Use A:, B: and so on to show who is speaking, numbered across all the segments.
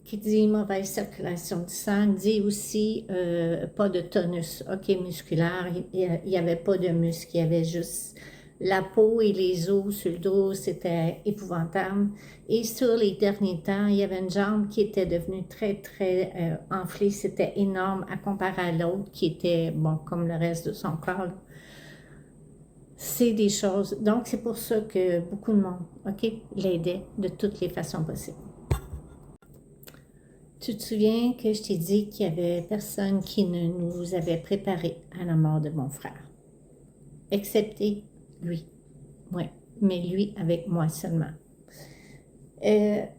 A: qui dit mauvaise circulation du sang, dit aussi pas de tonus, ok, musculaire, il n'y avait pas de muscle, il y avait juste la peau et les os sur le dos, c'était épouvantable. Et sur les derniers temps, il y avait une jambe qui était devenue très, très enflée, c'était énorme à comparer à l'autre qui était, bon, comme le reste de son corps. C'est des choses, donc c'est pour ça que beaucoup de monde, ok, l'aidait de toutes les façons possibles. Tu te souviens que je t'ai dit qu'il y avait personne qui ne nous avait préparé à la mort de mon frère, excepté lui. Oui, mais lui avec moi seulement.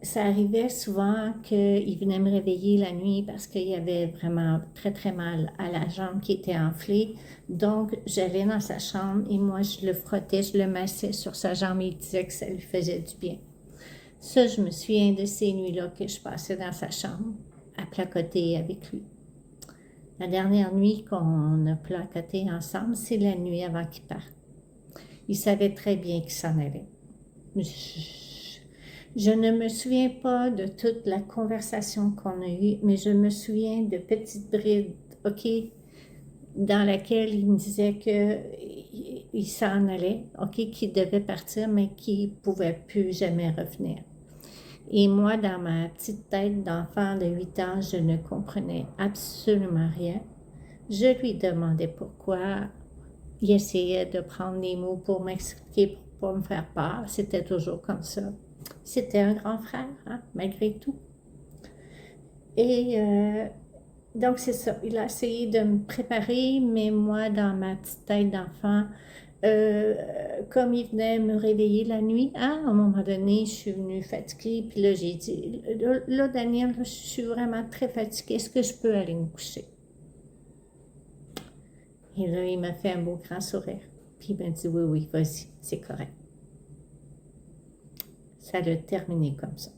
A: Ça arrivait souvent qu'il venait me réveiller la nuit parce qu'il y avait vraiment très très mal à la jambe qui était enflée. Donc, j'allais dans sa chambre et moi, je le frottais, je le massais sur sa jambe et il disait que ça lui faisait du bien. Ça, je me souviens de ces nuits-là que je passais dans sa chambre à placoter avec lui. La dernière nuit qu'on a placoté ensemble, c'est la nuit avant qu'il parte. Il savait très bien qu'il s'en allait. Je ne me souviens pas de toute la conversation qu'on a eue, mais je me souviens de petites brides, OK, dans laquelle il me disait qu'il s'en allait, OK, qu'il devait partir, mais qu'il ne pouvait plus jamais revenir. Et moi, dans ma petite tête d'enfant de 8 ans, je ne comprenais absolument rien. Je lui demandais pourquoi. Il essayait de prendre des mots pour m'expliquer, pour me faire peur. C'était toujours comme ça. C'était un grand frère, hein, malgré tout. Et donc, c'est ça. Il a essayé de me préparer, mais moi, dans ma petite tête d'enfant, comme il venait me réveiller la nuit, hein, à un moment donné, je suis venue fatiguée, puis là, j'ai dit, là, Daniel, je suis vraiment très fatiguée, est-ce que je peux aller me coucher? Et là, il m'a fait un beau grand sourire, puis il m'a dit, oui, vas-y, c'est correct. Ça l'a terminé comme ça.